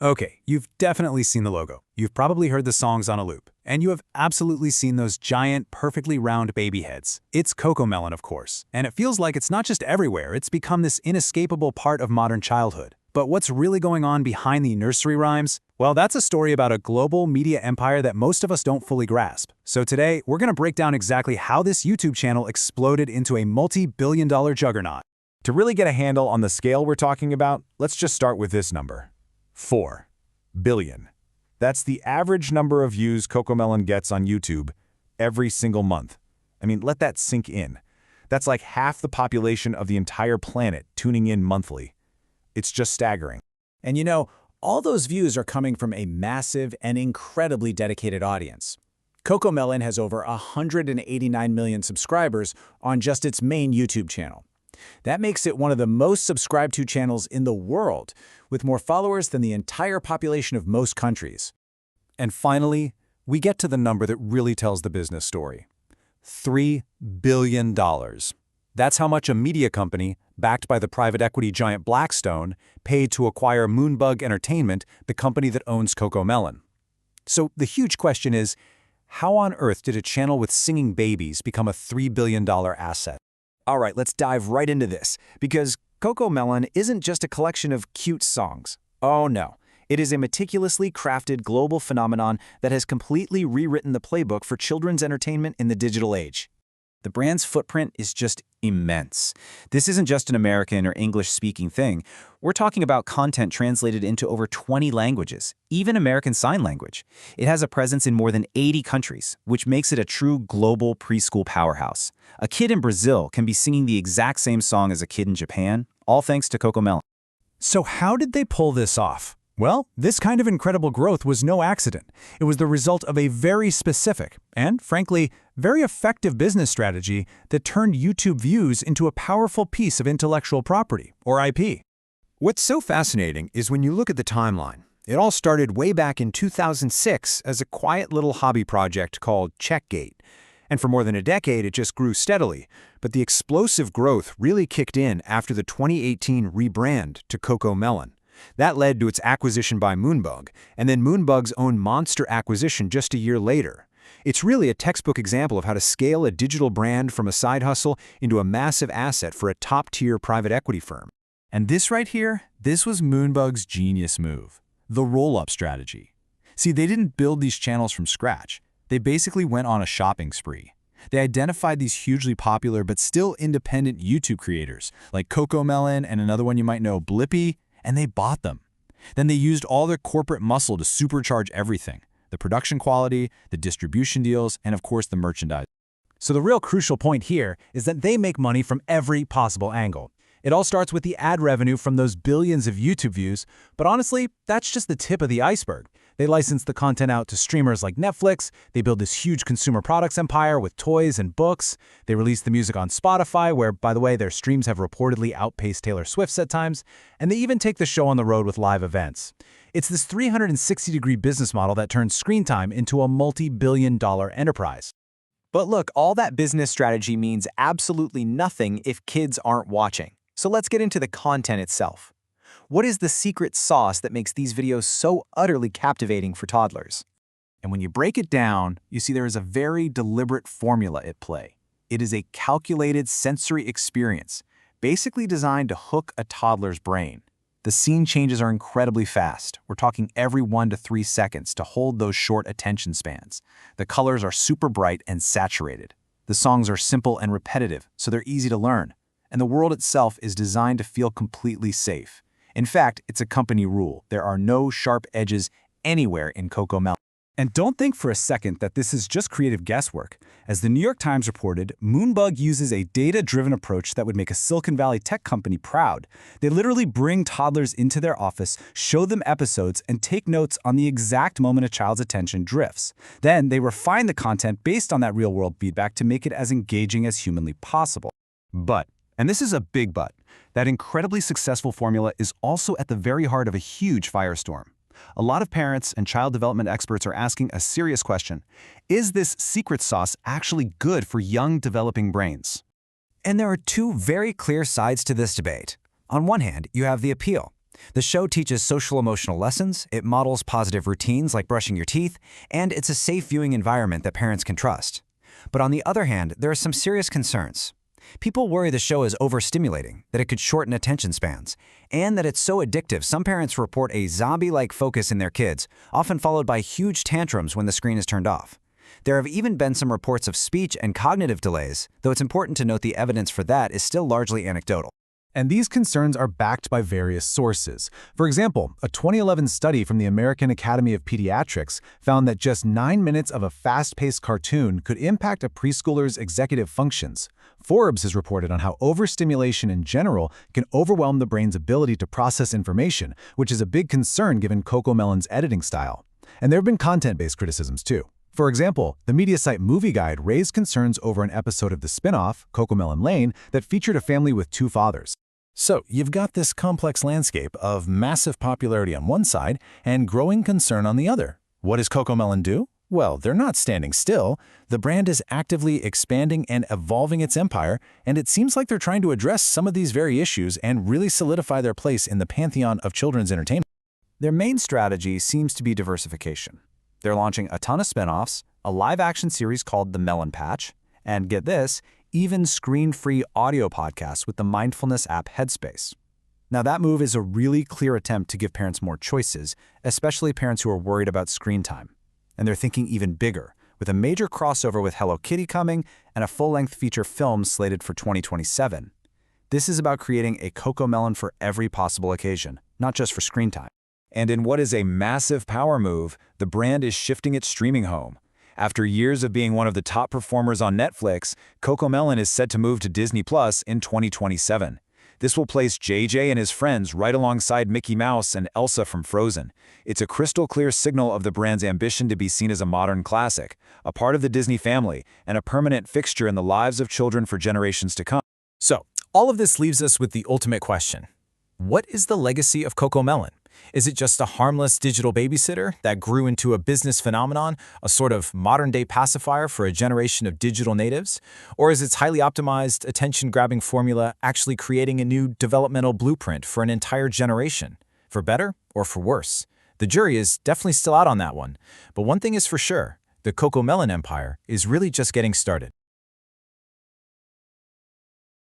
Okay, you've definitely seen the logo. You've probably heard the songs on a loop. And you have absolutely seen those giant, perfectly round baby heads. It's Cocomelon, of course. And it feels like it's not just everywhere, it's become this inescapable part of modern childhood. But what's really going on behind the nursery rhymes? Well, that's a story about a global media empire that most of us don't fully grasp. So today, we're gonna break down exactly how this YouTube channel exploded into a multi-billion-dollar juggernaut. To really get a handle on the scale we're talking about, let's just start with this number. 4 billion. That's the average number of views Cocomelon gets on YouTube every single month. I mean, let that sink in. That's like half the population of the entire planet tuning in monthly. It's just staggering. And you know, all those views are coming from a massive and incredibly dedicated audience. Cocomelon has over 189 million subscribers on just its main YouTube channel. That makes it one of the most subscribed to channels in the world, with more followers than the entire population of most countries. And finally, we get to the number that really tells the business story. $3 billion. That's how much a media company, backed by the private equity giant Blackstone, paid to acquire Moonbug Entertainment, the company that owns Cocomelon. So the huge question is, how on earth did a channel with singing babies become a $3 billion asset? All right, let's dive right into this, because Cocomelon isn't just a collection of cute songs. Oh no, it is a meticulously crafted global phenomenon that has completely rewritten the playbook for children's entertainment in the digital age. The brand's footprint is just immense. This isn't just an American or English-speaking thing. We're talking about content translated into over 20 languages, even American Sign Language. It has a presence in more than 80 countries, which makes it a true global preschool powerhouse. A kid in Brazil can be singing the exact same song as a kid in Japan, all thanks to Cocomelon. So how did they pull this off? Well, this kind of incredible growth was no accident. It was the result of a very specific and, frankly, very effective business strategy that turned YouTube views into a powerful piece of intellectual property, or IP. What's so fascinating is when you look at the timeline. It all started way back in 2006 as a quiet little hobby project called Checkgate. And for more than a decade, it just grew steadily. But the explosive growth really kicked in after the 2018 rebrand to Cocomelon. That led to its acquisition by Moonbug, and then Moonbug's own monster acquisition just a year later. It's really a textbook example of how to scale a digital brand from a side hustle into a massive asset for a top-tier private equity firm. And this right here, this was Moonbug's genius move, the roll-up strategy. See, they didn't build these channels from scratch. They basically went on a shopping spree. They identified these hugely popular but still independent YouTube creators, like Cocomelon and another one you might know, Blippi, and they bought them. Then they used all their corporate muscle to supercharge everything: the production quality, the distribution deals, and of course the merchandise. So the real crucial point here is that they make money from every possible angle. It all starts with the ad revenue from those billions of YouTube views, but honestly, that's just the tip of the iceberg. They license the content out to streamers like Netflix, they build this huge consumer products empire with toys and books, they release the music on Spotify, where, by the way, their streams have reportedly outpaced Taylor Swift's at times, and they even take the show on the road with live events. It's this 360-degree business model that turns screen time into a multi-billion-dollar enterprise. But look, all that business strategy means absolutely nothing if kids aren't watching. So let's get into the content itself. What is the secret sauce that makes these videos so utterly captivating for toddlers? And when you break it down, you see there is a very deliberate formula at play. It is a calculated sensory experience, basically designed to hook a toddler's brain. The scene changes are incredibly fast. We're talking every 1 to 3 seconds to hold those short attention spans. The colors are super bright and saturated. The songs are simple and repetitive, so they're easy to learn. And the world itself is designed to feel completely safe. In fact, it's a company rule. There are no sharp edges anywhere in Cocomelon. And don't think for a second that this is just creative guesswork. As the New York Times reported, Moonbug uses a data-driven approach that would make a Silicon Valley tech company proud. They literally bring toddlers into their office, show them episodes, and take notes on the exact moment a child's attention drifts. Then they refine the content based on that real-world feedback to make it as engaging as humanly possible. But, and this is a big but, that incredibly successful formula is also at the very heart of a huge firestorm. A lot of parents and child development experts are asking a serious question: is this secret sauce actually good for young developing brains? And there are two very clear sides to this debate. On one hand, you have the appeal. The show teaches social-emotional lessons, it models positive routines like brushing your teeth, and it's a safe viewing environment that parents can trust. But on the other hand, there are some serious concerns. People worry the show is overstimulating, that it could shorten attention spans, and that it's so addictive some parents report a zombie-like focus in their kids, often followed by huge tantrums when the screen is turned off. There have even been some reports of speech and cognitive delays, though it's important to note the evidence for that is still largely anecdotal. And these concerns are backed by various sources. For example, a 2011 study from the American Academy of Pediatrics found that just 9 minutes of a fast-paced cartoon could impact a preschooler's executive functions. Forbes has reported on how overstimulation in general can overwhelm the brain's ability to process information, which is a big concern given Cocomelon's editing style. And there have been content-based criticisms too. For example, the media site Movie Guide raised concerns over an episode of the spin-off, Cocomelon Lane, that featured a family with 2 fathers. So you've got this complex landscape of massive popularity on one side and growing concern on the other. What does Cocomelon do? Well, they're not standing still. The brand is actively expanding and evolving its empire, and it seems like they're trying to address some of these very issues and really solidify their place in the pantheon of children's entertainment. Their main strategy seems to be diversification. They're launching a ton of spin-offs, a live-action series called The Melon Patch, and get this, even screen-free audio podcasts with the mindfulness app Headspace. Now that move is a really clear attempt to give parents more choices, especially parents who are worried about screen time. And they're thinking even bigger, with a major crossover with Hello Kitty coming and a full-length feature film slated for 2027. This is about creating a Cocomelon for every possible occasion, not just for screen time. And in what is a massive power move, the brand is shifting its streaming home. After years of being one of the top performers on Netflix, Cocomelon is set to move to Disney Plus in 2027. This will place JJ and his friends right alongside Mickey Mouse and Elsa from Frozen. It's a crystal clear signal of the brand's ambition to be seen as a modern classic, a part of the Disney family, and a permanent fixture in the lives of children for generations to come. So, all of this leaves us with the ultimate question. What is the legacy of Cocomelon? Is it just a harmless digital babysitter that grew into a business phenomenon, a sort of modern-day pacifier for a generation of digital natives? Or is its highly optimized, attention-grabbing formula actually creating a new developmental blueprint for an entire generation? For better or for worse? The jury is definitely still out on that one. But one thing is for sure, the Cocomelon empire is really just getting started.